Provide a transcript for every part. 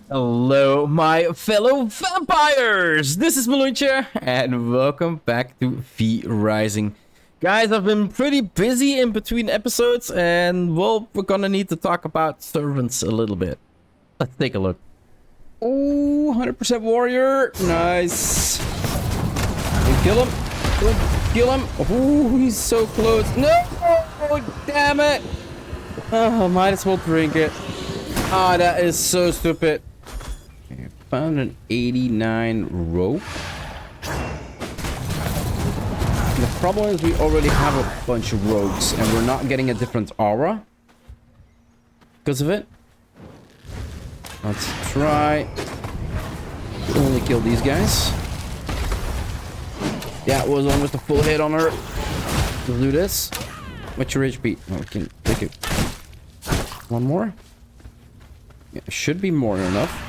Hello, my fellow vampires! This is Mloentje, and welcome back to V Rising. Guys, I've been pretty busy in between episodes, and well, we're gonna need to talk about servants a little bit. Let's take a look. Oh, 100% warrior. Nice. Kill him. Kill him. Oh, he's so close. No! Damn it! Oh, might as well drink it. Ah, that is so stupid. Okay, found an 89 rope. The problem is we already have a bunch of rogues and we're not getting a different aura because of it. Let's try to only kill these guys. Yeah, it was almost a full hit on her. Let's do this. What's your HP? Oh, we can take it. One more. Yeah, should be more than enough.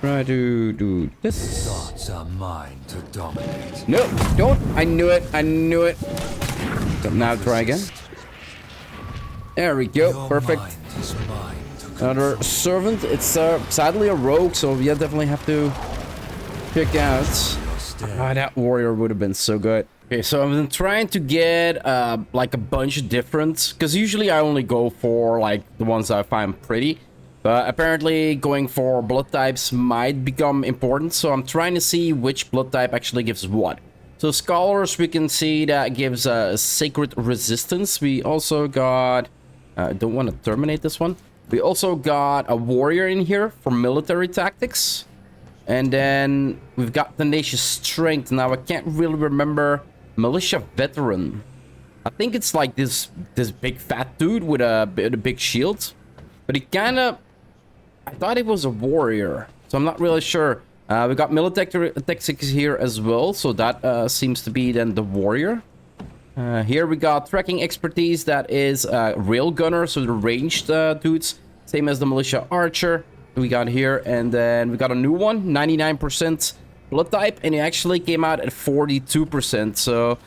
Try to do this. Thoughts are mine to dominate. No, don't. I knew it. I knew it. So now try again. There we go. Your Perfect. mind is mine to Another servant. It's sadly a rogue, so yeah, definitely have to pick out. Ah, that warrior would have been so good. Okay, so I've been trying to get like a bunch of different, because usually I only go for like the ones I find pretty. But apparently going for blood types might become important, so I'm trying to see which blood type actually gives what. So scholars, we can see that gives a sacred resistance. We also got, don't want to terminate this one. We also got a warrior in here for military tactics. And then we've got tenacious strength. Now I can't really remember militia veteran. I think it's like this big fat dude with a big shield. But he kind of, I thought he was a warrior, so I'm not really sure. We got military tactics here as well, so that seems to be then the warrior. Here we got tracking expertise, that is rail gunner, so the ranged dudes, same as the militia archer we got here. And then we got a new one, 99% blood type, and it actually came out at 42%. So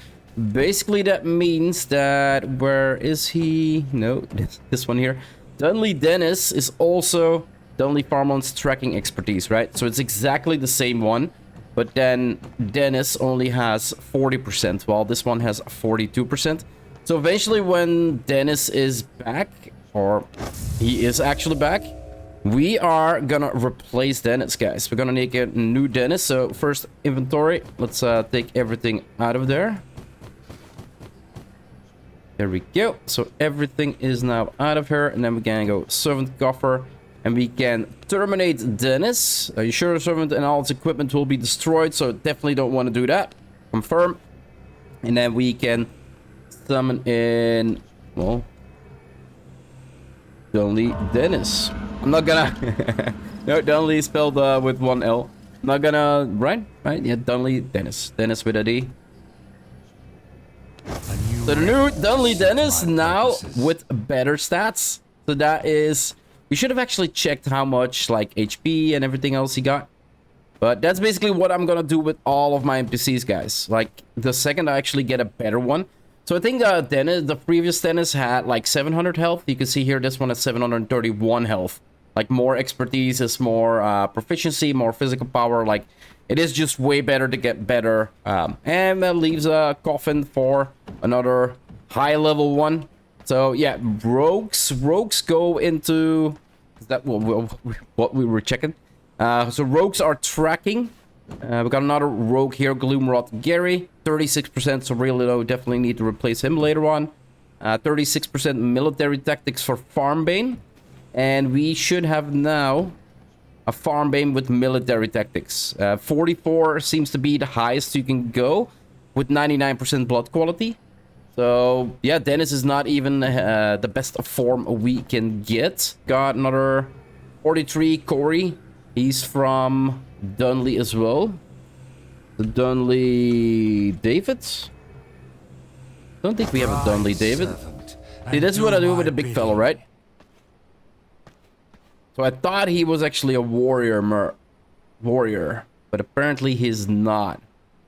basically that means that, where is he? No, this one here. Dunley Dennis is also Dunley Farmland's tracking expertise, right? So it's exactly the same one, but then Dennis only has 40%, while this one has 42%. So eventually when Dennis is back, or he is actually back, we are gonna replace Dennis, guys. We're gonna make a new Dennis. So first inventory, let's take everything out of there. There we go. So everything is now out of here, and then we can go servant coffer. And we can terminate Dennis. Are you sure the servant and all its equipment will be destroyed? So definitely don't want to do that. Confirm. And then we can summon in, well, Dunley Dennis. I'm not gonna... No, Dunley spelled with one L. I'm not gonna... Right? Yeah, Dunley Dennis. Dennis with a D. So the new Dunley Dennis now with better stats. So that is... We should have actually checked how much like HP and everything else he got. But that's basically what I'm gonna do with all of my NPCs, guys. Like the second I actually get a better one. So I think Dennis, the previous Dennis had like 700 health. You can see here this one has 731 health. Like more expertise is more proficiency, more physical power. Like it is just way better to get better. And that leaves a coffin for another high level one. So yeah, rogues go into, is that what we were checking? So rogues are tracking. We got another rogue here, Gloomrod Gary, 36%, so really low, definitely need to replace him later on. 36% military tactics for Farmbane. And we should have now a Farmbane with military tactics. 44 seems to be the highest you can go with 99% blood quality. So yeah, Dennis is not even the best form we can get. Got another 43, Corey. He's from Dunley as well. The Dunley David? Don't think we have a Dunley David. See, that's what I do with the big fella, right? So I thought he was actually a warrior, but apparently he's not.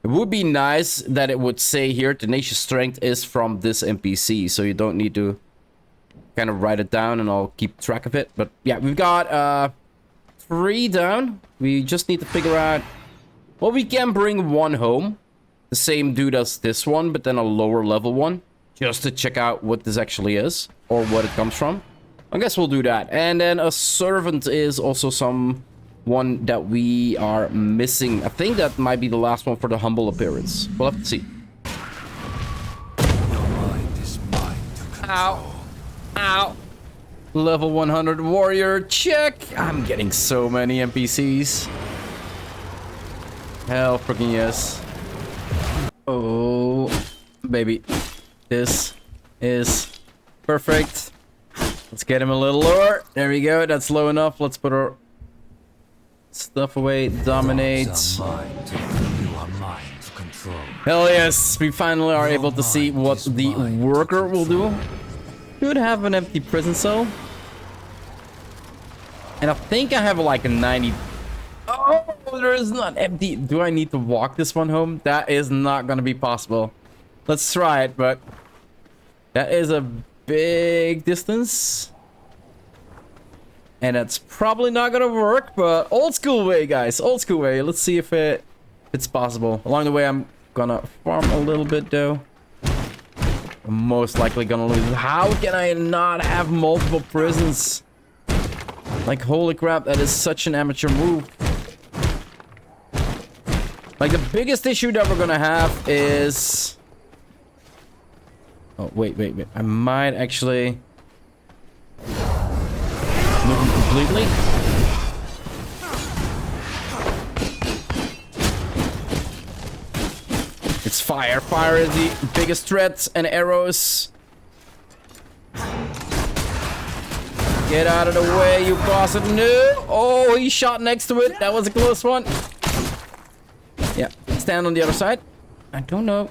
It would be nice that it would say here, tenacious strength is from this NPC, so you don't need to kind of write it down and I'll keep track of it. But yeah, we've got 3 down. We just need to figure out... Well, we can bring 1 home. The same dude as this one, but then a lower level one. Just to check out what this actually is. Or what it comes from. I guess we'll do that. And then a servant is also someone that we are missing. I think that might be the last one for the humble appearance. We'll have to see. Your mind is mine to control. Ow. Ow. Level 100 warrior, check. I'm getting so many NPCs. Hell freaking yes. Oh, baby. This is perfect. Let's get him a little lower. There we go. That's low enough. Let's put our stuff away. Dominate. You are mine to control. Hell yes. We finally are able to see what the worker will do. Should have an empty prison cell. And I think I have like a 90. Oh, there is not empty. Do I need to walk this one home? That is not going to be possible. Let's try it, but that is a big distance. And that's probably not going to work, but old school way, guys. Old school way. Let's see if it's possible. Along the way, I'm going to farm a little bit, though. I'm most likely going to lose. How can I not have multiple prisons? Like, holy crap, that is such an amateur move. Like, the biggest issue that we're gonna have is... Oh, wait. I might actually... move him completely. It's fire. Fire is the biggest threat, and arrows. Get out of the way, you bastard. No! Oh, he shot next to it. That was a close one. Yeah, stand on the other side. I don't know.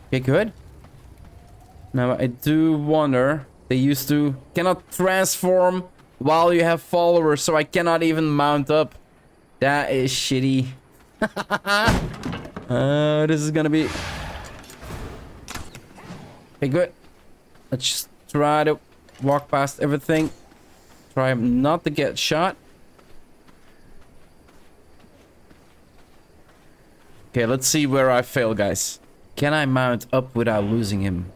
Okay, good. Now, I do wonder... They used to... Cannot transform while you have followers, so I cannot even mount up. That is shitty. This is gonna be... Okay, good. Let's just try to walk past everything. Try not to get shot. Okay, let's see where I fail, guys. Can I mount up without losing him?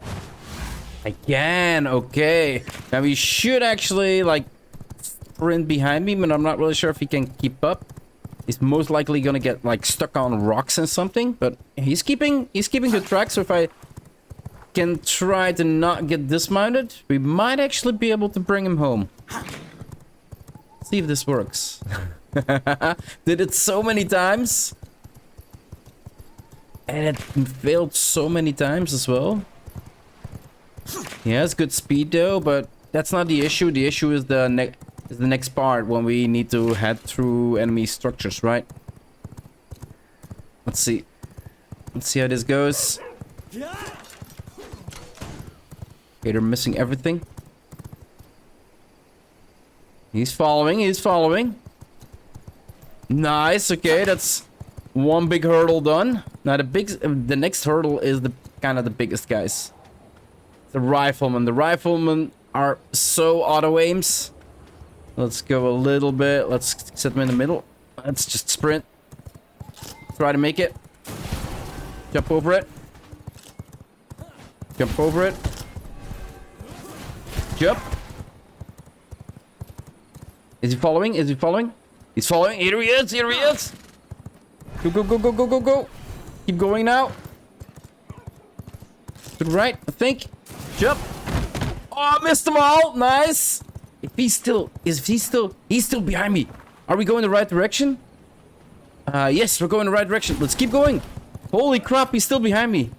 I can, okay. Now we should actually, like, sprint behind me, but I'm not really sure if he can keep up. He's most likely gonna get, like, stuck on rocks and something, but he's keeping good track, so if I can try to not get dismounted, we might actually be able to bring him home. Let's see if this works. Did it so many times. And it failed so many times as well. He has good speed though, but that's not the issue. The issue is the next part when we need to head through enemy structures, right? Let's see. Let's see how this goes. Okay, they're missing everything. He's following, he's following. Nice, okay, that's one big hurdle done. Now the next hurdle is the kind of the biggest, guys. The riflemen. The riflemen are so auto aims. Let's go a little bit. Let's set them in the middle. Let's just sprint. Try to make it. Jump over it. Jump over it. Jump. Is he following? Is he following? He's following. Here he is. Here he is. Go, go, go, go, go, go, go. Keep going now. To the right, I think. Jump. Oh, I missed them all. Nice. If he's still behind me. Are we going the right direction? Yes, we're going the right direction. Let's keep going. Holy crap, he's still behind me.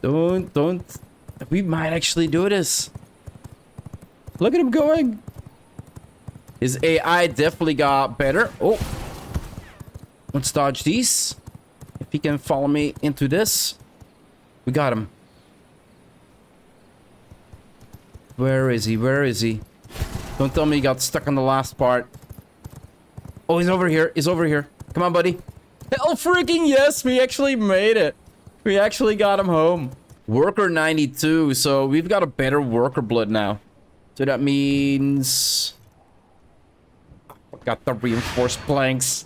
Don't. We might actually do this. Look at him going. His AI definitely got better. Oh. Let's dodge these. If he can follow me into this. We got him. Where is he? Where is he? Don't tell me he got stuck on the last part. Oh, he's over here. He's over here. Come on, buddy. Hell freaking yes, we actually made it. We actually got him home. Worker 92. So we've got a better worker blood now. So that means... got the reinforced planks.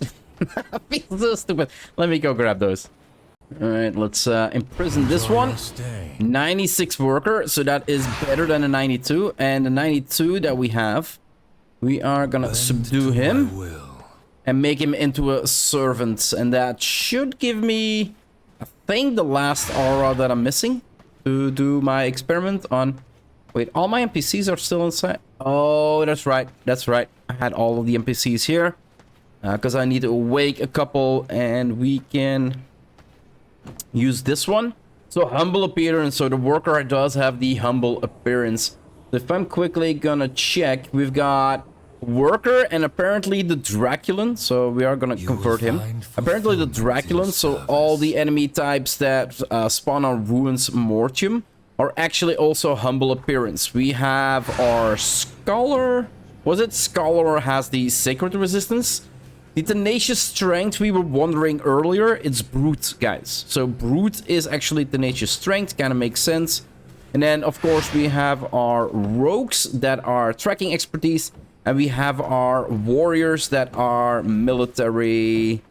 I feel so stupid. Let me go grab those. All right, let's imprison this one. 96 worker, so that is better than a 92. And the 92 that we have, we are gonna subdue him and make him into a servant. And that should give me, I think, the last aura that I'm missing to do my experiment on. Wait, all my NPCs are still inside? Oh, that's right. That's right. I had all of the NPCs here. Because I need to awake a couple, and we can use this one. So humble appearance. So the worker does have the humble appearance. So if I'm quickly gonna check, we've got worker and apparently the Draculan. So we are gonna convert him. Apparently the Draculan. So all the enemy types that spawn on Ruins Mortium are actually also humble appearance. We have our Scholar. Was it Scholar has the Sacred Resistance? The Tenacious Strength, we were wondering earlier, it's Brute, guys. So Brute is actually Tenacious Strength, kind of makes sense. And then, of course, we have our Rogues that are Tracking Expertise. And we have our Warriors that are Military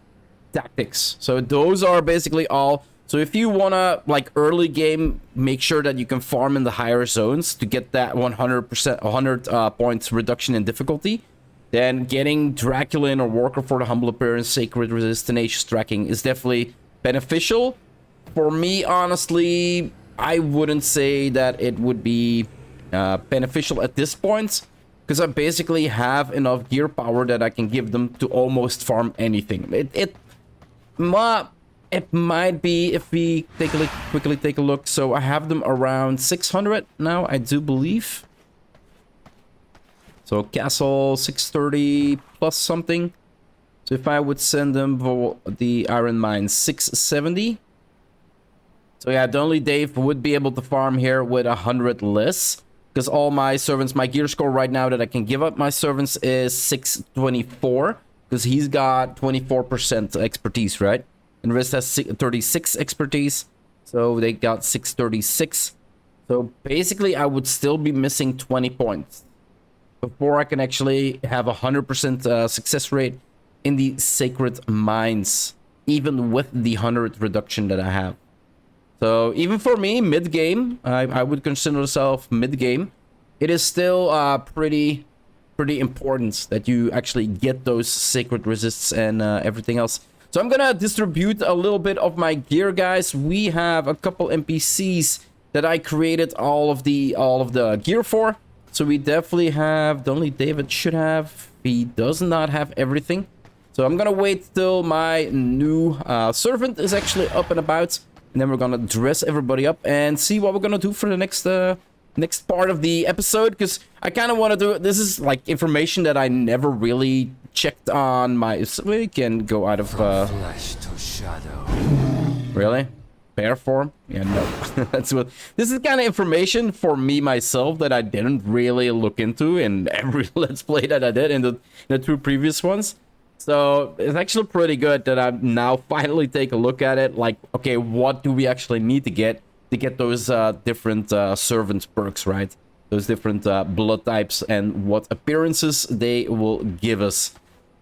Tactics. So those are basically all. So if you want to, like, early game, make sure that you can farm in the higher zones to get that 100%, 100 points reduction in difficulty. Then getting Draculan or Worker for the Humble Appearance, Sacred Resist, Tenacious Tracking is definitely beneficial. For me, honestly, I wouldn't say that it would be beneficial at this point. Because I basically have enough gear power that I can give them to almost farm anything. It might be if we quickly take a look. So I have them around 600 now, I do believe. So castle 630 plus something. So if I would send them for the iron mine 670. So yeah, only Dave would be able to farm here with 100 less. Because all my servants, my gear score right now that I can give up my servants is 624. Because he's got 24% expertise, right? And the rest has 36 expertise. So they got 636. So basically I would still be missing 20 points before I can actually have a 100% success rate in the Sacred Mines, even with the 100 reduction that I have. So even for me, mid-game, I would consider myself mid-game. It is still pretty important that you actually get those Sacred Resists and everything else. So I'm gonna distribute a little bit of my gear, guys. We have a couple NPCs that I created all of the gear for. So we definitely have, only David should have. He does not have everything. So I'm gonna wait till my new servant is actually up and about. And then we're gonna dress everybody up and see what we're gonna do for the next part of the episode. Because I kind of want to do, this is like information that I never really checked on my, so we can go out of, flesh to shadow. Really? Bear form? Yeah, no. That's what, this is kind of information for me myself that I didn't really look into in every let's play that I did in the two previous ones. So it's actually pretty good that I now finally take a look at it. Like, okay, what do we actually need to get those different servant perks, right? Those different blood types and what appearances they will give us.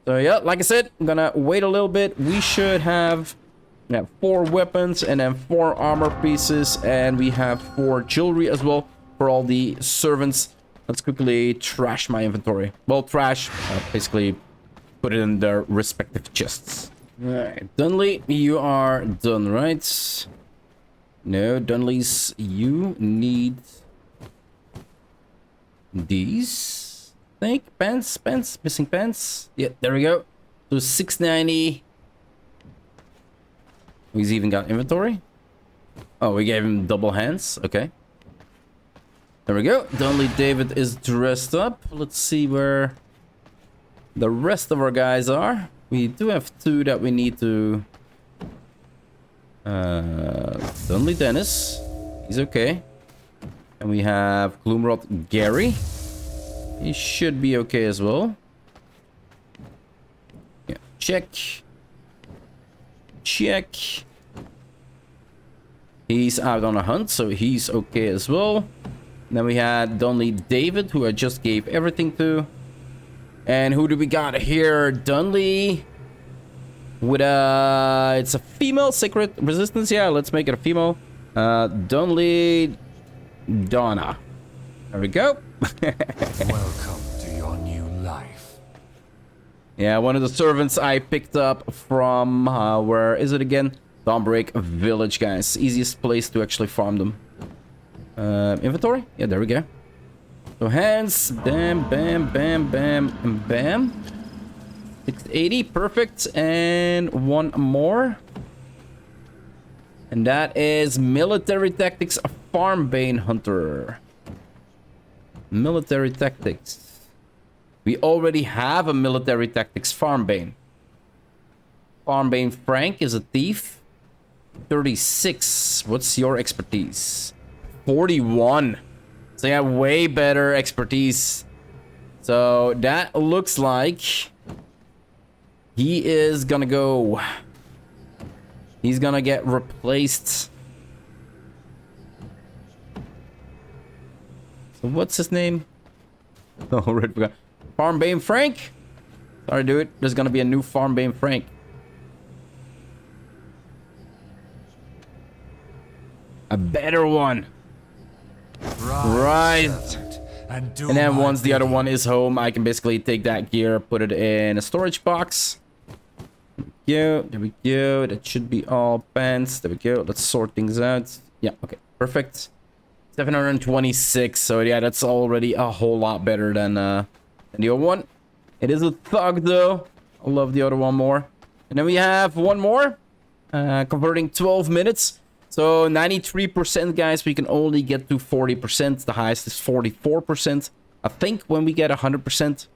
So yeah, like I said, I'm gonna wait a little bit. We should have 4 weapons and then 4 armor pieces, and we have 4 jewelry as well for all the servants. Let's quickly trash my inventory. Well, trash, basically put it in their respective chests. Alright, Dunley, you are done, right? No, Dunley's, you need these. I think pants, missing pants. Yeah, there we go. So 690. He's even got inventory. Oh, we gave him double hands. Okay. There we go. Dunley David is dressed up. Let's see where the rest of our guys are. We do have 2 that we need to... Dunley Dennis. He's okay. And we have Gloomrod Gary. He should be okay as well. Yeah, check. Check. He's out on a hunt, so he's okay as well. Then we had Dunley David, who I just gave everything to. And who do we got here? Dunley. With it's a female secret resistance. Yeah, let's make it a female. Dunley Donna. There we go. Welcome to your new life. Yeah, one of the servants I picked up from, where is it again? Dawnbreak Village, guys. Easiest place to actually farm them. Inventory? Yeah, there we go. So hands, bam, bam, bam, bam, and bam. 680, perfect. And one more. And that is Military Tactics Farm Bane Hunter. Military Tactics. We already have a Military Tactics Farm Bane. Farm Bane Frank is a thief. 36. What's your expertise? 41. So yeah, way better expertise. So that looks like he is gonna go. He's gonna get replaced. So what's his name? Oh, right, forgot. Farm Bane Frank? Sorry, dude. There's gonna be a new Farm Bane Frank. A better one. Right. And then once the other one is home, I can basically take that gear, put it in a storage box. There we go. That should be all pants. There we go. Let's sort things out. Yeah, okay. Perfect. 726. So yeah, that's already a whole lot better than the other one. It is a thug though. I love the other one more. And then we have one more. Converting 12 minutes. So 93%, guys. We can only get to 40%. The highest is 44%. I think when we get 100%.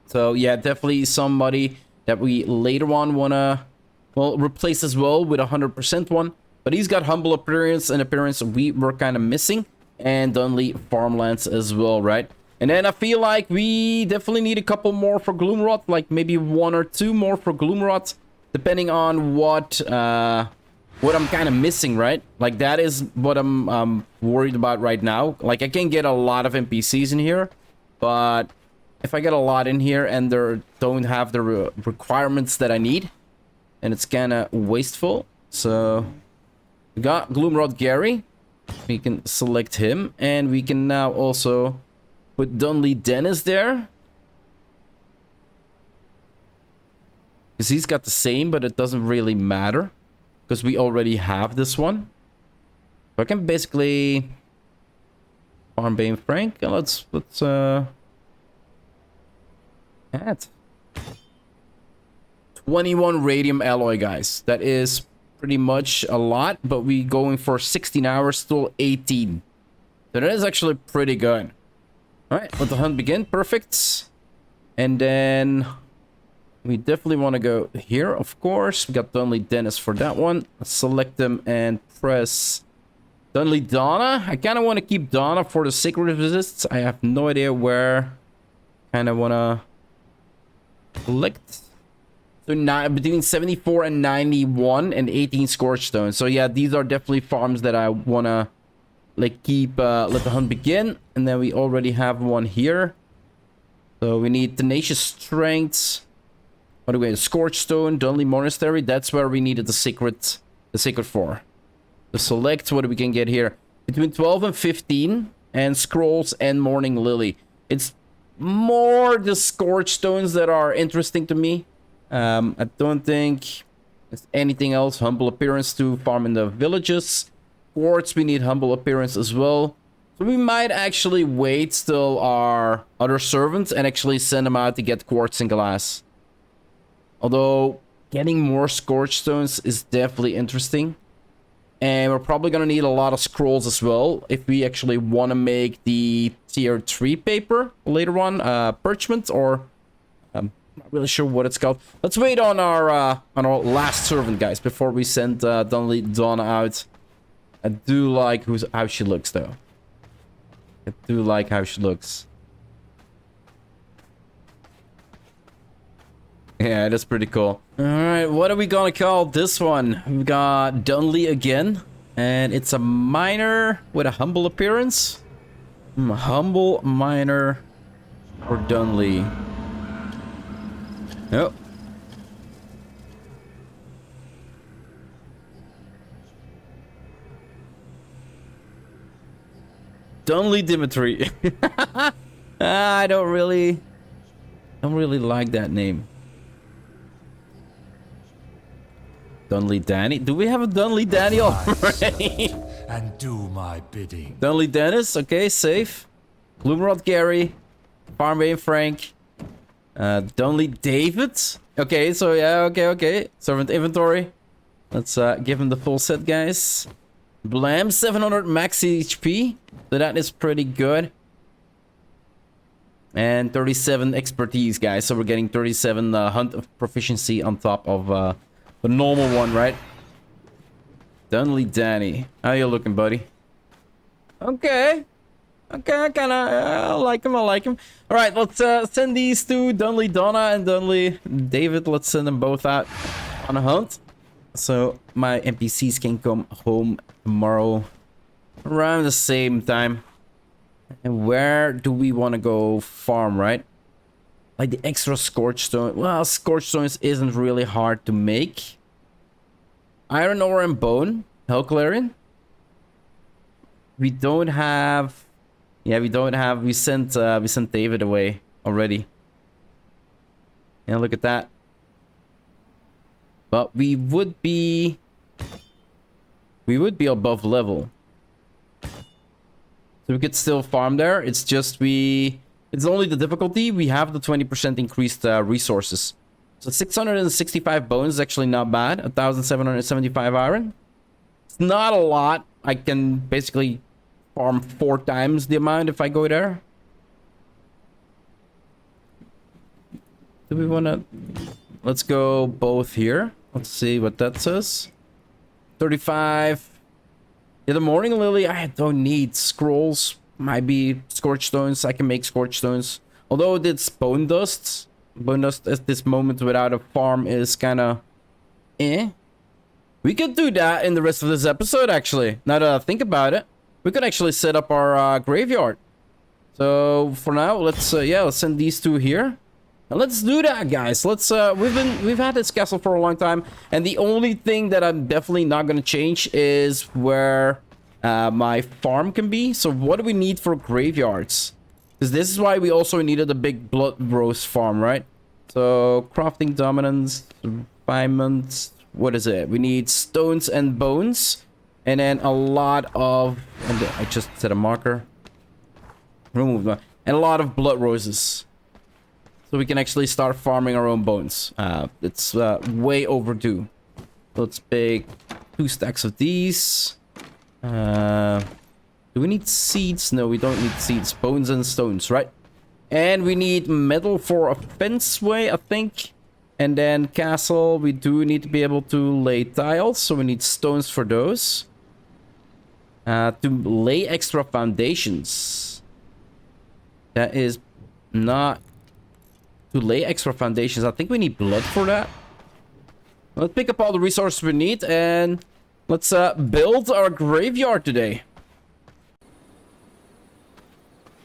So yeah, definitely somebody that we later on wanna, well, replace as well with 100% one. But he's got humble appearance, and appearance we were kind of missing. And Dunley Farmlands as well, right? And then I feel like we definitely need a couple more for Gloomrot. Like maybe 1 or 2 more for Gloomrot. Depending on what I'm kind of missing, right? Like that is what I'm worried about right now. Like I can get a lot of NPCs in here. But if I get a lot in here and they don't have the requirements that I need, and it's kind of wasteful. So we got Gloomrot Gary. We can select him, and we can now also put Dunley Dennis there. Because he's got the same, but it doesn't really matter. Because we already have this one. So I can basically Farm Bane Frank. Let's add 21 radium alloy, guys. That is pretty much a lot, but we going for 16 hours, still 18. So that is actually pretty good. All right, let the hunt begin. Perfect. And then we definitely want to go here, of course. We got Dunley Dennis for that one. Let's select them and press Dunley Donna. I kind of want to keep Donna for the secret resists. I have no idea where. Kind of want to select. So now between 74 and 91 and 18 Scorch Stones. So yeah, these are definitely farms that I want to like keep, let the hunt begin. And then we already have one here. So we need Tenacious Strengths. What do we have? Scorch Stone, Dunley Monastery. That's where we needed the secret for. To select what we can get here. Between 12 and 15. And Scrolls and Morning Lily. It's more the Scorch Stones that are interesting to me. I don't think there's anything else. Humble Appearance to farm in the villages. Quartz, we need Humble Appearance as well. So we might actually wait till our other servants and actually send them out to get Quartz and Glass. Although getting more Scorch Stones is definitely interesting. And we're probably going to need a lot of scrolls as well if we actually want to make the tier 3 paper later on. Parchment, or I'm not really sure what it's called. Let's wait on our last servant, guys, before we send Dunley Donna out. I do like how she looks, though. I do like how she looks. Yeah, that's pretty cool. Alright, what are we gonna call this one? We've got Dunley again. And it's a miner with a humble appearance. Humble miner for Dunley. Nope. Dunley Dimitri. I don't really like that name. Dunley Danny? Do we have a Dunley Danny already? And do my bidding. Dunley Dennis, okay, safe. Gloomrod Gary, Farmway Frank, Dunley David. Okay, so yeah, okay. Servant inventory. Let's give him the full set, guys. Blam 700 max HP, so that is pretty good. And 37 expertise, guys. So we're getting 37 hunt of proficiency on top of the normal one, right? Dunley Danny, how you looking, buddy? Okay, I like him. All right, let's send these to Dunley Donna and Dunley David. Let's send them both out on a hunt, so my NPCs can come home tomorrow around the same time. And where do we want to go farm, right? Like the extra scorch stone. Well, scorch stones isn't really hard to make. Iron ore and bone. Hellclarion. We don't have. Yeah, we don't have. We sent David away already. And look at that. But we would be above level. So we could still farm there. It's just it's only the difficulty. We have the 20% increased resources. So 665 bones is actually not bad. 1,775 iron. It's not a lot. I can basically farm 4 times the amount if I go there. Do we want to... Let's go both here. Let's see what that says. 35... Yeah, the Morning Lily, I don't need scrolls. Might be Scorch Stones. I can make Scorch Stones. Although it's Bone Dust. Bone Dust at this moment without a farm is kind of... We could do that in the rest of this episode, actually. Now that I think about it. We could actually set up our graveyard. So, for now, let's send these 2 here. And let's do that, guys. Let's we've had this castle for a long time, and the only thing that I'm definitely not going to change is where my farm can be. So what do we need for graveyards? Because this is why we also needed a big blood rose farm, right? So crafting dominance, refinement, what is it? We need stones and bones, and then a lot of, and I just set a marker, remove that, and a lot of blood roses. So we can actually start farming our own bones. It's way overdue. Let's pick 2 stacks of these. Do we need seeds? No, we don't need seeds. Bones and stones, right? And we need metal for a fenceway, I think. And then castle, we do need to be able to lay tiles. So we need stones for those. To lay extra foundations. That is not... To lay extra foundations, I think we need blood for that. Let's pick up all the resources we need and let's build our graveyard today.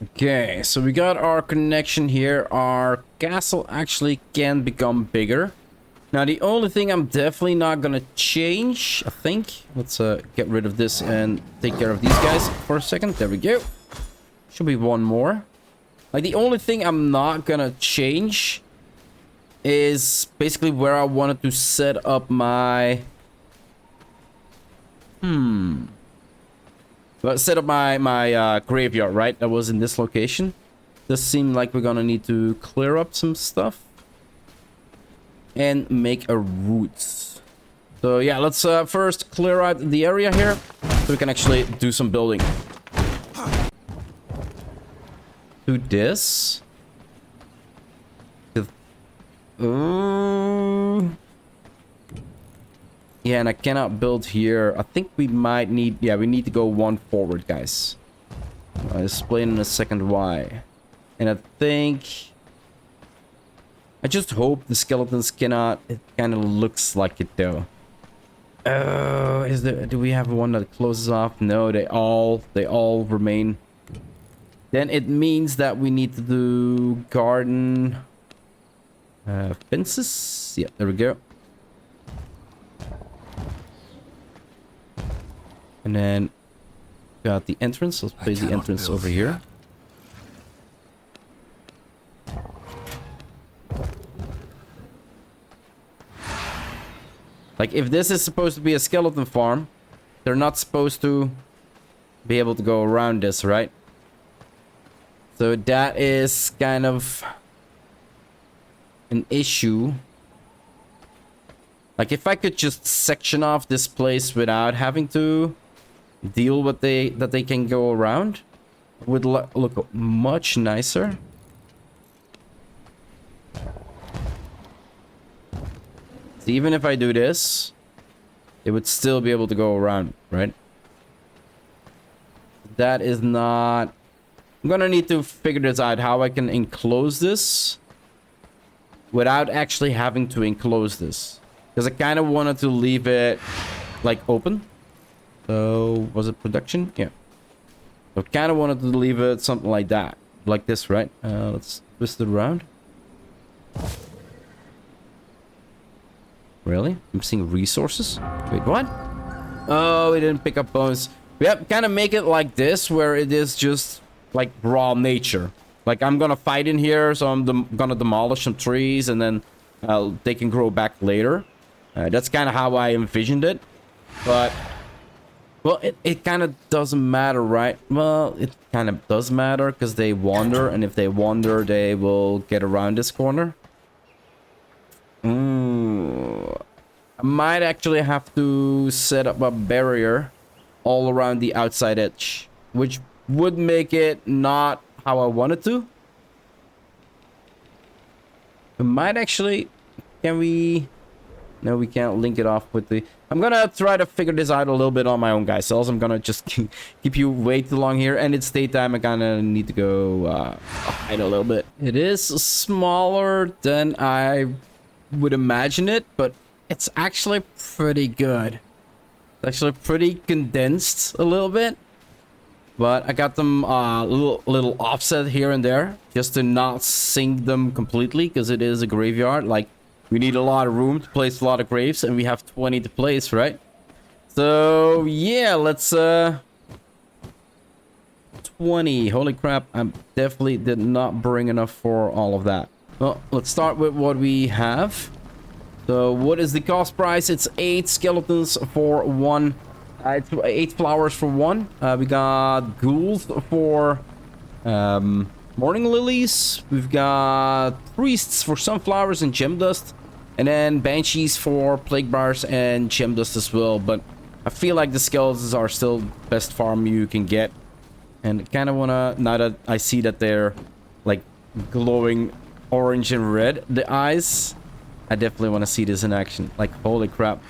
Okay, so we got our connection here. Our castle actually can become bigger. Now, the only thing I'm definitely not gonna change, I think. Let's get rid of this and take care of these guys for a second. There we go. Should be one more. Like, the only thing I'm not gonna change is basically where I wanted to set up my... set up my graveyard, right? That was in this location. Does seem like we're gonna need to clear up some stuff. And make a route. So, yeah, let's first clear out the area here. So we can actually do some building. Do this. Yeah, and I cannot build here. I think we might need... Yeah, we need to go 1 forward, guys. I'll explain in a second why. And I think... I just hope the skeletons cannot... It kind of looks like it, though. Is there... Do we have one that closes off? No, they all remain... Then it means that we need to do garden. Fences. Yeah, there we go. And then got the entrance. Let's place the entrance over here. Like, if this is supposed to be a skeleton farm, they're not supposed to be able to go around this, right? So that is kind of an issue. Like, if I could just section off this place without having to deal with that they can go around, it would look much nicer. So even if I do this, they would still be able to go around, right? That is not... I'm gonna need to figure this out, how I can enclose this without actually having to enclose this. Because I kind of wanted to leave it, like, open. So, was it production? Yeah. So, I kind of wanted to leave it something like that. Like this, right? Let's twist it around. Really? I'm seeing resources? Wait, what? Oh, we didn't pick up bones. We have kind of make it like this, where it is just, like, raw nature. Like, I'm gonna fight in here, so I'm gonna demolish some trees, and then they can grow back later. That's kind of how I envisioned it. But, well, it kind of doesn't matter, right? Well, it kind of does matter, because they wander, and if they wander, they will get around this corner. I might actually have to set up a barrier all around the outside edge, which would make it not how I wanted to. We might actually... Can we... No, we can't link it off with the... I'm gonna try to figure this out a little bit on my own, guys. Else I'm gonna just keep you way too long here. And it's daytime. I kind of need to go hide a little bit. It is smaller than I would imagine it, but it's actually pretty good. It's actually pretty condensed a little bit. But I got them little offset here and there, just to not sink them completely, because it is a graveyard. Like, we need a lot of room to place a lot of graves, and we have 20 to place, right? So, yeah, let's... 20. Holy crap, I definitely did not bring enough for all of that. Well, let's start with what we have. So, what is the cost price? It's 8 skeletons for 1... it's 8 flowers for 1. We got ghouls for morning lilies. We've got priests for sunflowers and gem dust. And then banshees for plague bars and gem dust as well. But I feel like the skeletons are still best farm you can get. And kind of want to, now that I see that they're like glowing orange and red, the eyes, I definitely want to see this in action. Like, holy crap.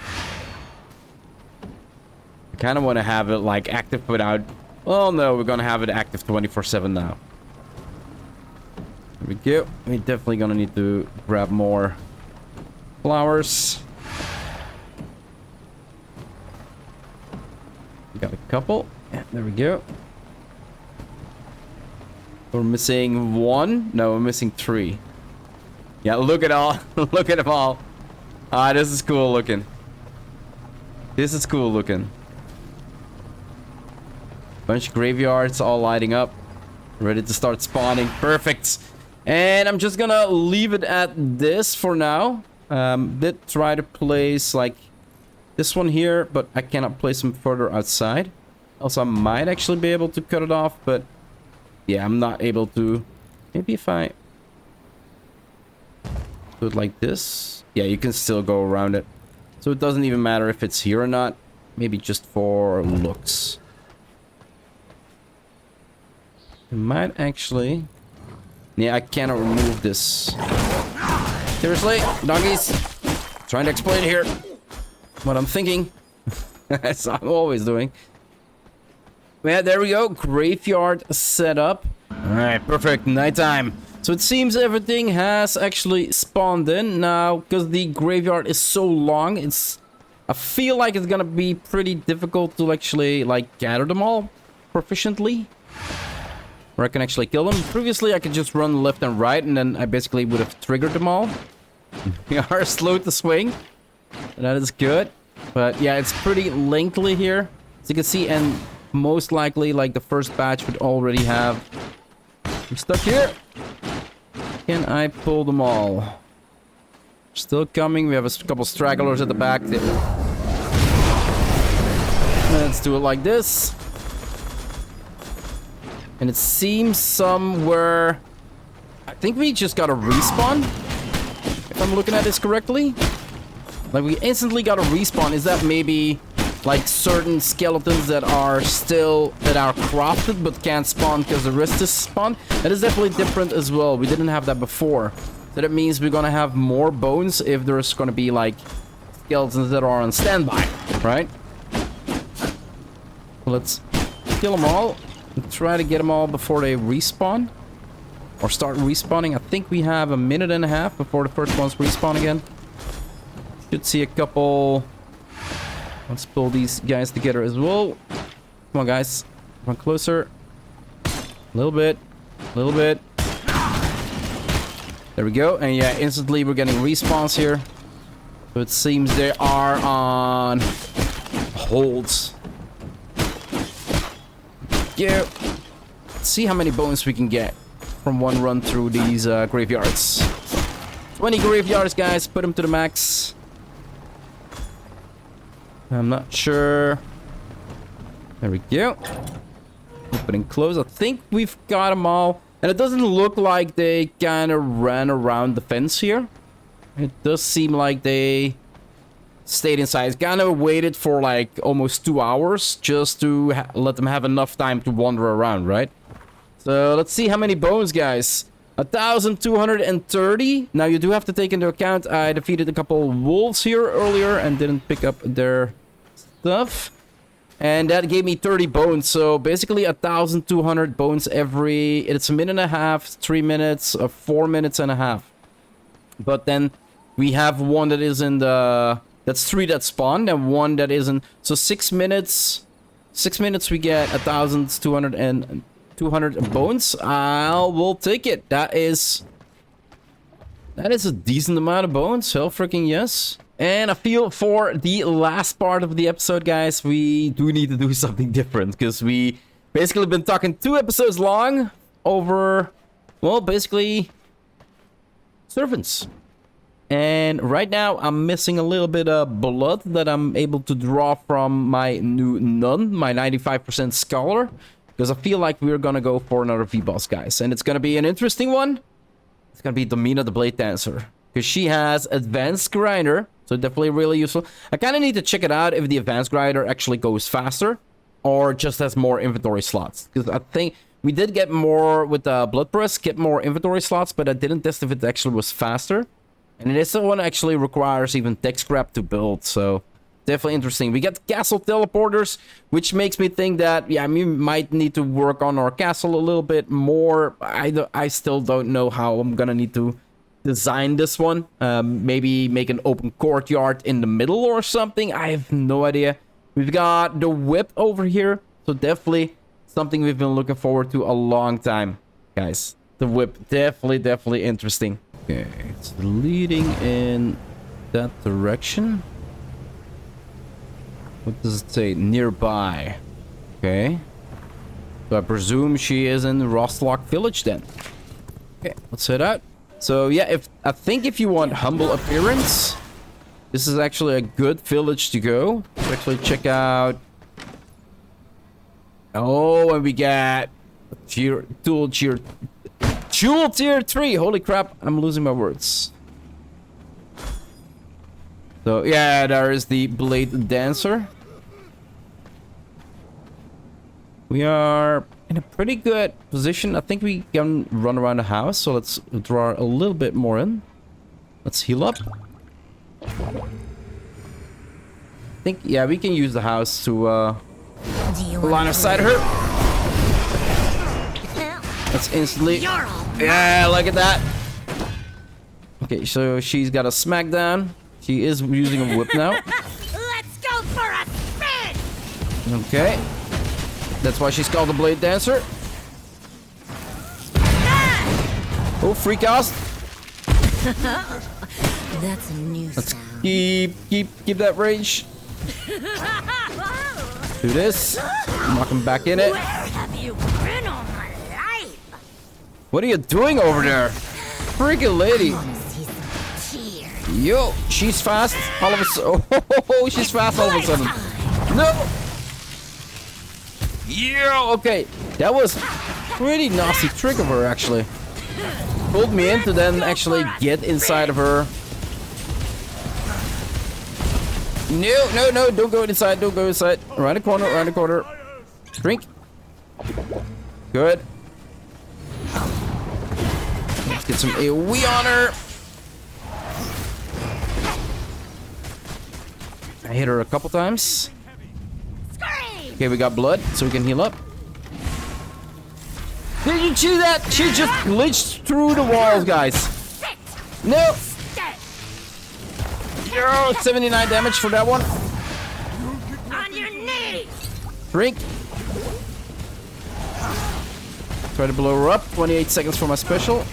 Kind of want to have it like active without... Well, no, we're gonna have it active 24/7 now. There we go. We're definitely gonna need to grab more flowers. We got a couple. Yeah, there we go. We're missing 1. No, we're missing 3. Yeah, look at all. Look at them all. Ah, this is cool looking. This is cool looking. Bunch of graveyards all lighting up. Ready to start spawning. Perfect. And I'm just gonna leave it at this for now. Did try to place like this one here, but I cannot place them further outside. Also, I might actually be able to cut it off, but yeah, I'm not able to. Maybe if I do it like this. Yeah, you can still go around it. So it doesn't even matter if it's here or not. Maybe just for looks. I might actually... Yeah, I cannot remove this. Seriously? Doggies? Trying to explain here what I'm thinking. As I'm always doing. Yeah, there we go. Graveyard set up. Alright, perfect. Nighttime. So it seems everything has actually spawned in. Now, because the graveyard is so long, I feel like it's gonna be pretty difficult to actually, like, gather them all proficiently. Where I can actually kill them. Previously, I could just run left and right, and then I basically would have triggered them all. We are slow to swing. That is good. But yeah, it's pretty lengthy here. As you can see, and most likely, like, the first batch would already have... I'm stuck here. Can I pull them all? Still coming. We have a couple stragglers at the back. Let's do it like this. And it seems somewhere... I think we just got a respawn. If I'm looking at this correctly. Like, we instantly got a respawn. Is that maybe... like certain skeletons that are crafted but can't spawn because the rest is spawned? That is definitely different as well. We didn't have that before. So that means we're gonna have more bones if there's gonna be like skeletons that are on standby, right? Let's kill them all and try to get them all before they respawn or start respawning. I think we have a minute and a half before the first ones respawn again. Should see a couple. Let's pull these guys together as well. Come on, guys. Come on closer. A little bit. A little bit. There we go. And yeah, instantly we're getting respawns here. So it seems they are on holds. Yeah. Let's see how many bones we can get from one run through these graveyards. 20 graveyards, guys. Put them to the max. I'm not sure. There we go. Opening close. I think we've got them all. And it doesn't look like they kind of ran around the fence here. It does seem like they stayed inside. Kind of waited for like almost 2 hours just to let them have enough time to wander around, right? So let's see how many bones, guys. 1,230. Now you do have to take into account I defeated a couple wolves here earlier and didn't pick up their stuff. And that gave me 30 bones. So basically 1,200 bones every... It's a minute and a half, 3 minutes, 4 minutes and a half. But then we have one that is in the... That's 3 that spawned and 1 that isn't. So 6 minutes... 6 minutes we get 1,200 and... 200 bones. We'll take it. That is a decent amount of bones. Hell freaking yes. And I feel for the last part of the episode, guys, we do need to do something different because we basically been talking 2 episodes long over, well, basically servants. And right now I'm missing a little bit of blood that I'm able to draw from my new nun, my 95% scholar. Because I feel like we're gonna go for another V-Boss, guys. And it's gonna be an interesting one. It's gonna be Domina the Blade Dancer. Because she has Advanced Grinder. So definitely really useful. I kind of need to check it out if the Advanced Grinder actually goes faster. Or just has more inventory slots. Because I think we did get more with the Blood Press. Get more inventory slots. But I didn't test if it actually was faster. And this one actually requires even tech scrap to build. So... definitely interesting. We got castle teleporters, which makes me think that, yeah, we might need to work on our castle a little bit more. I still don't know how I'm gonna need to design this one. Maybe make an open courtyard in the middle or something. I have no idea. We've got the whip over here. So definitely something we've been looking forward to a long time, guys. The whip, definitely interesting. Okay, it's leading in that direction. What does it say? Nearby. Okay. So I presume she is in Rostlock Village then. Okay, let's head out. So yeah, I think if you want humble appearance, this is actually a good village to go. Let's actually check out. Oh, and we got Jewel tier 3. Holy crap, I'm losing my words. So yeah, there is the Blade Dancer. We are in a pretty good position. I think we can run around the house. So let's draw a little bit more in. Let's heal up. I think, yeah, we can use the house to line of sight her. Let's instantly... Yeah, look at that. Okay, so she's got a smackdown. She is using a whip now. Let's go for a spin! Okay. That's why she's called the Blade Dancer. Oh, free cast. That's a new Let's sound. keep that range. Do this. Knock him back in it. Where have you been all my life? What are you doing over there? Freaking lady. I wanna see some tears. Yo, she's fast. All of a sudden. Oh, she's fast all of a sudden. No. Yo, okay. That was pretty nasty trick of her, actually. Pulled me in to then actually get inside of her. No, don't go inside, don't go inside. Around the corner. Drink. Good. Let's get some AoE on her. I hit her a couple times. Scream! Okay, we got blood, so we can heal up. Did you see that? She just glitched through the walls, guys. Sit! No! Stay! Yo, 79 damage for that one. On your knees! Drink. Try to blow her up. 28 seconds for my special.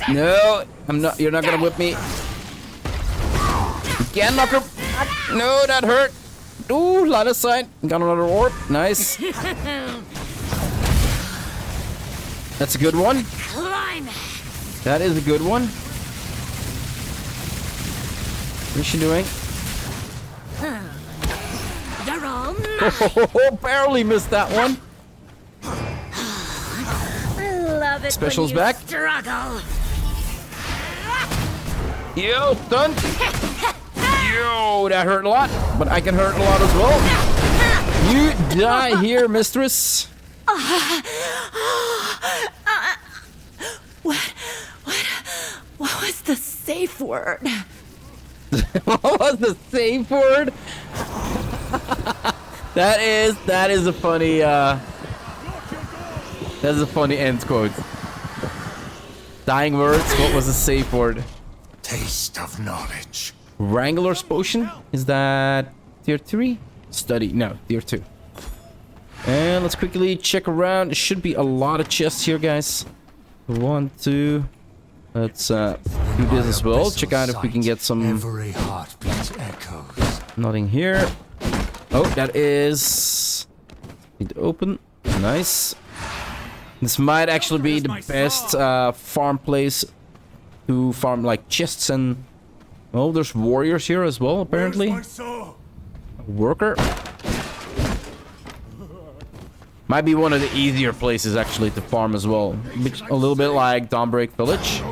No, I'm not. You're not gonna whip me. You can knock her. No, that hurt. Ooh, line of sight. Got another orb. Nice. That's a good one. Climax! That is a good one. What's she doing? You're all mine! Oh, barely missed that one. I love it Special's when you back. struggle! Yo, done. Yo, that hurt a lot, but I can hurt a lot as well. You die here, mistress. What was the safe word? What was the safe word? That is a funny that's a funny end quote. Dying words, what was the safe word? Taste of knowledge. Wrangler's potion? Is that tier 3? Study, no, tier 2. And let's quickly check around. There should be a lot of chests here, guys. 1, 2. Let's do this as well. Check out if we can get some. Every heartbeat echoes. Nothing here. Oh, that is. Need to open. Nice. This might actually be the best farm place to farm like chests and. Oh, there's warriors here as well, apparently. A worker. Might be one of the easier places actually to farm as well. A little bit like Dawnbreak Village.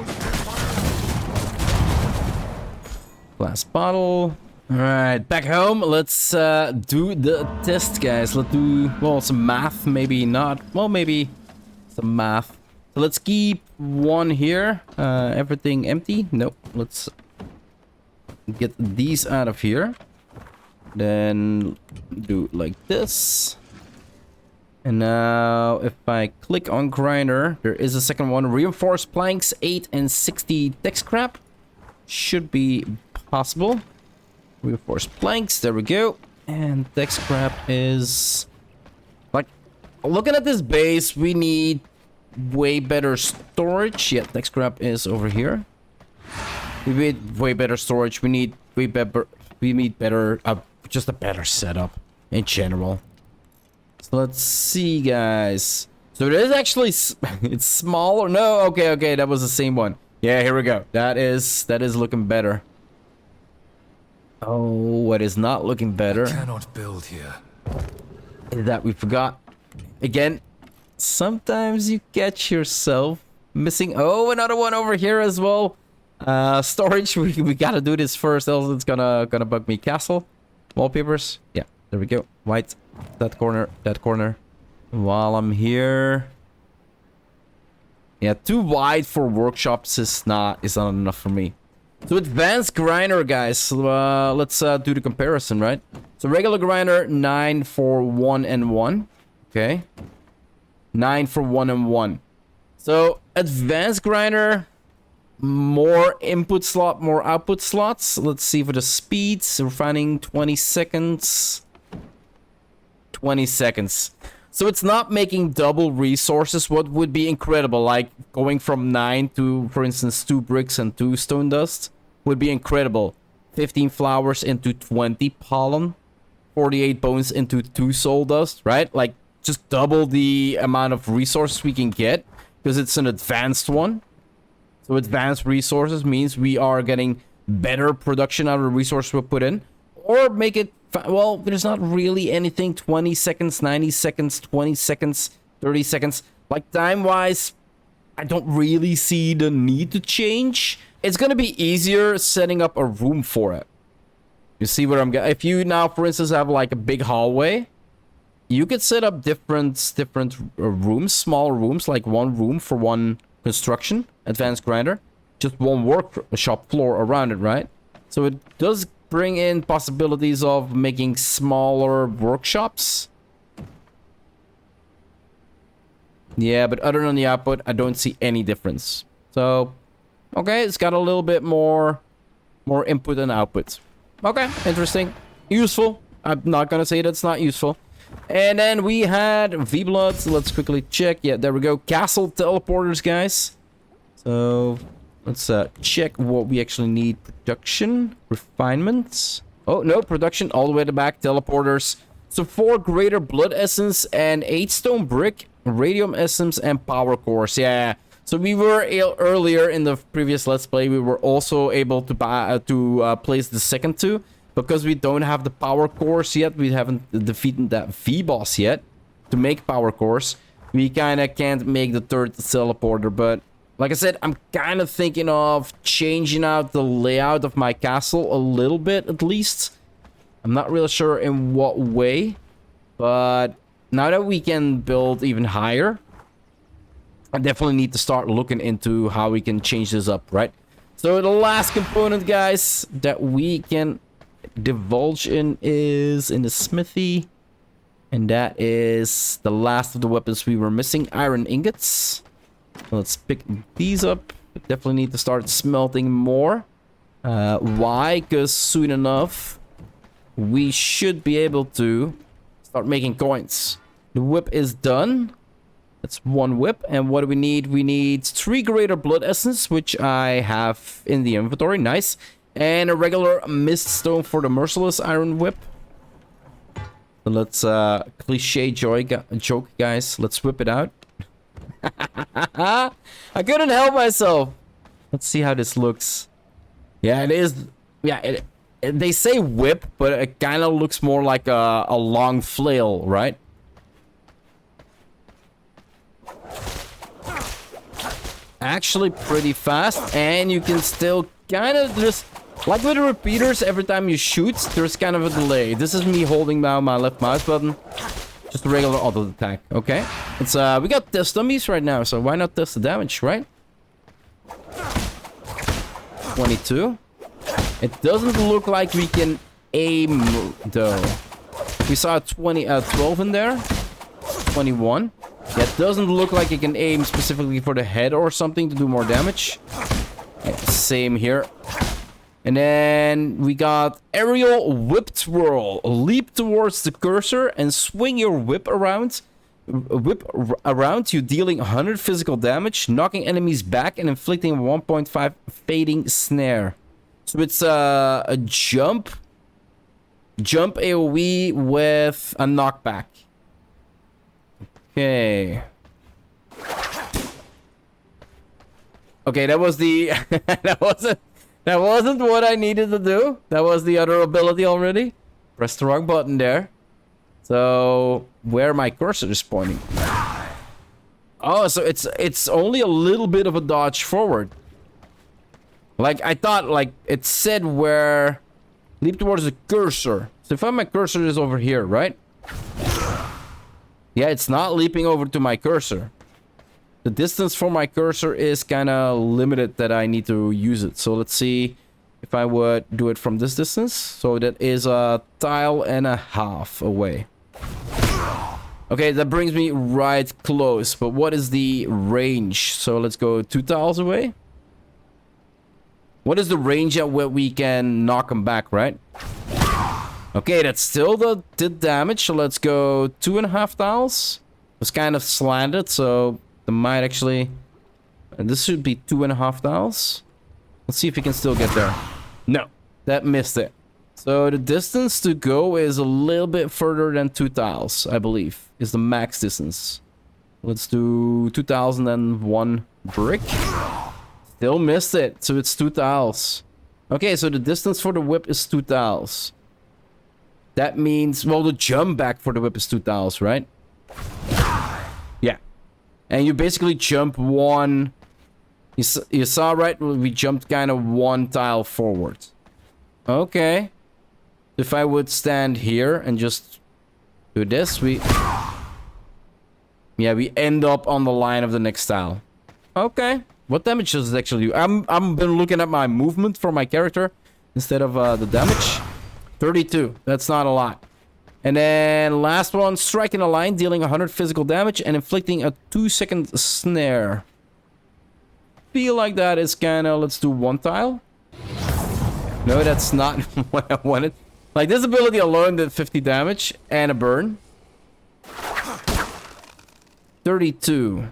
Glass bottle. Alright, back home. Let's do the test, guys. Let's do, well, some math. Maybe not. Well, maybe some math. So let's keep one here. Everything empty? Nope. Let's get these out of here. Then do like this. And now, if I click on grinder, there is a second one. Reinforced planks, 8 and 60 tech scrap. Should be possible. Reinforced planks, there we go. And tech scrap is... Like, looking at this base, we need way better storage. Yeah, tech scrap is over here. We need way better storage. We need way better... We need better... just a better setup in general. So let's see, guys. So it is actually it's smaller. No, okay, that was the same one. Yeah, here we go. That is looking better. Oh, what is not looking better? I cannot build here. Is that we forgot again. Sometimes you catch yourself missing. Oh, another one over here as well. Storage. We gotta do this first, else it's gonna bug me. Castle, wallpapers. Yeah, there we go. White. That corner. While I'm here. Yeah, too wide for workshops is not enough for me. So advanced grinder, guys. Let's do the comparison, right? So regular grinder, 9 for 1 and 1. Okay. 9 for 1 and 1. So advanced grinder, more input slot, more output slots. Let's see for the speeds. Refining 20 seconds. 20 seconds. So it's not making double resources, what would be incredible, like going from 9 to, for instance, 2 bricks and 2 stone dust would be incredible. 15 flowers into 20 pollen, 48 bones into 2 soul dust, right? Like, just double the amount of resources we can get, because it's an advanced one. So advanced resources means we are getting better production out of the resources we put in. Or make it, well, there's not really anything 20 seconds, 90 seconds, 20 seconds, 30 seconds. Like, time-wise, I don't really see the need to change. It's going to be easier setting up a room for it. You see where I'm going? If you now, for instance, have like a big hallway, you could set up different rooms, small rooms, like one room for one construction, advanced grinder, just one workshop floor around it, right? So it does bring in possibilities of making smaller workshops. Yeah, but other than the output, I don't see any difference. So, okay, it's got a little bit more input and output. Okay, interesting. Useful. I'm not gonna say that's not useful. And then we had V-Blood. So let's quickly check. Yeah, there we go. Castle teleporters, guys. So let's check what we actually need. Production, refinements. Oh, no, production all the way to the back. Teleporters. So 4 greater blood essence and 8 stone brick, radium essence, and power cores. Yeah. So we were earlier in the previous Let's Play, we were also able to buy place the second 2. Because we don't have the power cores yet, we haven't defeated that V-boss yet to make power cores. We kind of can't make the third teleporter, but like I said, I'm kind of thinking of changing out the layout of my castle a little bit at least. I'm not really sure in what way, but now that we can build even higher, I definitely need to start looking into how we can change this up, right? So the last component, guys, that we can divulge in is in the smithy, and that is the last of the weapons we were missing. Iron ingots. Let's pick these up. Definitely need to start smelting more. Why? Because soon enough we should be able to start making coins. The whip is done. That's 1 whip. And what do we need? We need 3 greater blood essence, which I have in the inventory. Nice. And a regular mist stone for the merciless iron whip. So let's cliche joke, guys. Let's whip it out. I couldn't help myself. Let's see how this looks. Yeah, it is. Yeah, they say whip, but it kind of looks more like a long flail, right? Actually pretty fast, and you can still kind of just, like with the repeaters, every time you shoot, there's kind of a delay. This is me holding down my left mouse button. Just a regular auto attack, okay? It's we got test dummies right now, so why not test the damage, right? 22. It doesn't look like we can aim, though. We saw 12 in there. 21. Yeah, it doesn't look like it can aim specifically for the head or something to do more damage. Yeah, same here. And then we got aerial whip twirl. Leap towards the cursor and swing your whip around. You dealing 100 physical damage, knocking enemies back and inflicting 1.5 fading snare. So it's a jump AoE with a knockback. Okay. Okay, that was the that wasn't what I needed to do. That was the other ability already. Press the wrong button there. So where my cursor is pointing. Oh, so it's only a little bit of a dodge forward. Like I thought, like it said where leap towards the cursor. So if my cursor is over here, right? Yeah, it's not leaping over to my cursor. The distance for my cursor is kind of limited that I need to use it. So let's see if I would do it from this distance. So that is a tile and a half away. Okay, that brings me right close. But what is the range? So let's go 2 tiles away. What is the range at where we can knock them back, right? Okay, that's still the damage. So let's go 2.5 tiles. It was kind of slanted, so the might actually... And this should be 2.5 tiles. Let's see if we can still get there. No, that missed it. So the distance to go is a little bit further than 2 tiles, I believe, is the max distance. Let's do 2001 brick. Still missed it, so it's 2 tiles. Okay, so the distance for the whip is 2 tiles. That means, well, the jump back for the whip is 2 tiles, right? Yeah. And you basically jump one... You saw, right? We jumped kind of 1 tile forward. Okay. If I would stand here and just do this, yeah, we end up on the line of the next tile. Okay. What damage does it actually do? I'm been looking at my movement for my character instead of the damage. 32. That's not a lot. And then last one, striking a line, dealing 100 physical damage and inflicting a 2-second snare. Feel like that is kind of... Let's do 1 tile. No, that's not what I wanted. Like, this ability alone did 50 damage and a burn. 32.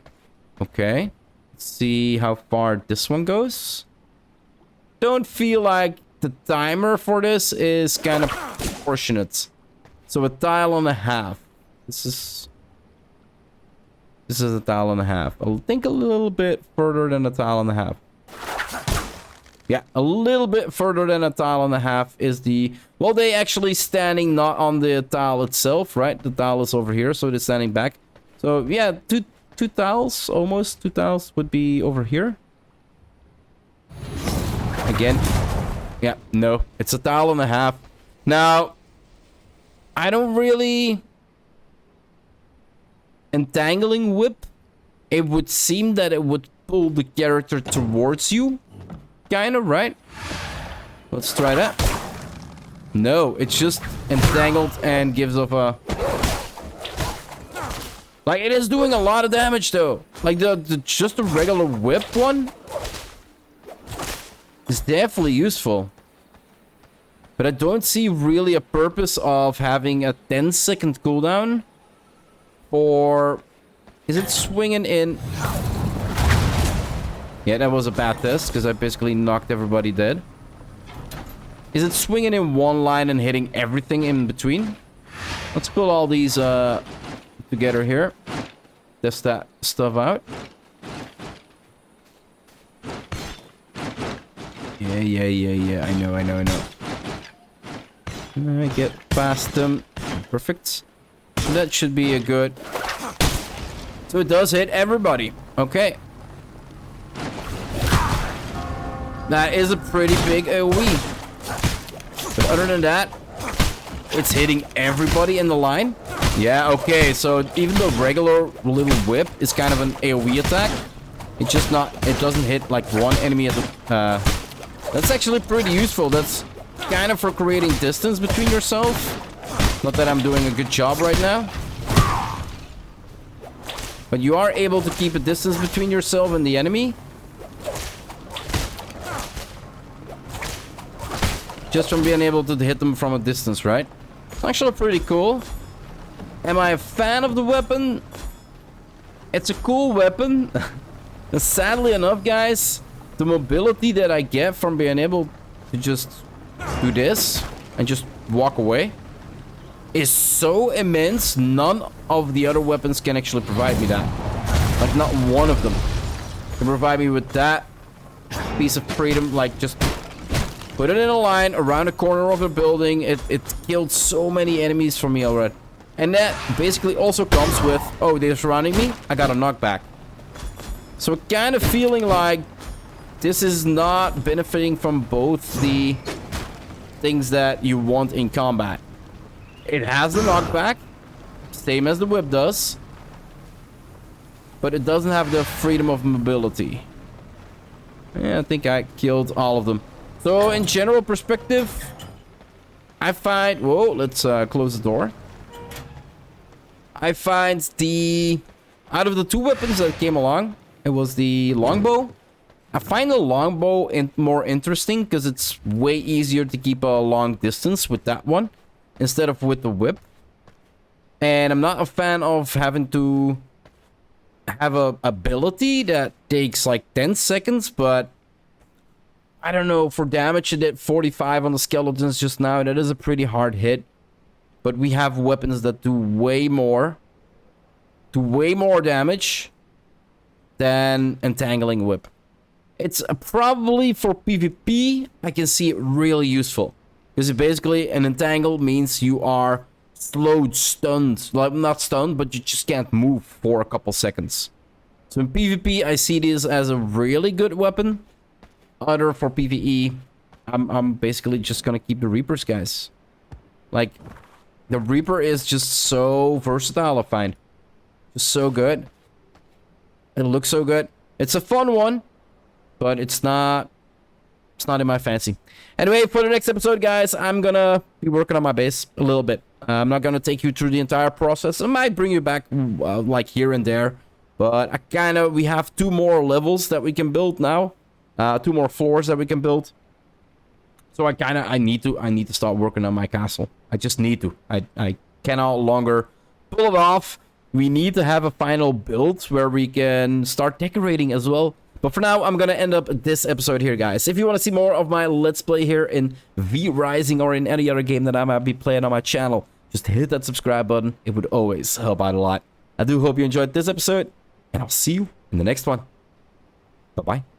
Okay. Let's see how far this one goes. Don't feel like the timer for this is kind of proportionate. So a tile and a half. This is a tile and a half. I'll think a little bit further than a tile and a half. Yeah, a little bit further than a tile and a half is the... Well, they actually standing not on the tile itself, right? The tile is over here, so they're standing back. So, yeah, two tiles, almost 2 tiles would be over here. Again. Yeah, no, it's a tile and a half. Now, I don't really... Entangling whip, it would seem that it would pull the character towards you. Kind of, right? Let's try that. No, it's just entangled and gives off a... Like, it is doing a lot of damage, though. Like, just the regular whip one is definitely useful. But I don't see really a purpose of having a 10-second cooldown. Or... Is it swinging in... Yeah, that was a bad test, because I basically knocked everybody dead. Is it swinging in one line and hitting everything in between? Let's pull all these together here. Test that stuff out. Yeah. I know. Get past them. Perfect. That should be a good... So it does hit everybody. Okay. That is a pretty big AoE. But other than that, it's hitting everybody in the line. Yeah, okay. So even the regular little whip is kind of an AoE attack. It's just not... It doesn't hit like one enemy at a... That's actually pretty useful. That's kind of for creating distance between yourself. Not that I'm doing a good job right now. But you are able to keep a distance between yourself and the enemy. Just from being able to hit them from a distance, right? It's actually pretty cool. Am I a fan of the weapon? It's a cool weapon. And sadly enough, guys, the mobility that I get from being able to just do this and just walk away is so immense. None of the other weapons can actually provide me that. Like, not one of them can provide me with that piece of freedom. Like, just put it in a line around the corner of a building. It killed so many enemies for me already. And that basically also comes with, oh, they're surrounding me, I got a knockback. So kind of feeling like this is not benefiting from both the things that you want in combat. It has the knockback, same as the whip does, but it doesn't have the freedom of mobility. Yeah, I think I killed all of them. So in general perspective, I find... Whoa, let's close the door. I find the... Out of the 2 weapons that came along, it was the longbow. I find the longbow more interesting because it's way easier to keep a long distance with that one. instead of with the whip. And I'm not a fan of having to have a ability that takes like 10 seconds, but I don't know, for damage it did 45 on the skeletons just now. That is a pretty hard hit. But we have weapons that do way more damage than Entangling Whip. It's probably for PvP, I can see it really useful. Because basically an Entangle means you are slowed, stunned. Like, not stunned, but you just can't move for a couple seconds. So in PvP, I see this as a really good weapon. Other for PvE, I'm basically just gonna keep the Reapers, guys. Like, the Reaper is just so versatile, I find. Just so good. It looks so good. It's a fun one, but it's not in my fancy. Anyway, for the next episode, guys, I'm gonna be working on my base a little bit. I'm not gonna take you through the entire process. I might bring you back like here and there, but we have 2 more levels that we can build now. 2 more floors that we can build. So I need to start working on my castle. I just need to. I cannot longer pull it off. We need to have a final build where we can start decorating as well. But for now, I'm gonna end up this episode here, guys. If you want to see more of my Let's Play here in V Rising or in any other game that I might be playing on my channel, just hit that subscribe button. It would always help out a lot. I do hope you enjoyed this episode, and I'll see you in the next one. Bye-bye.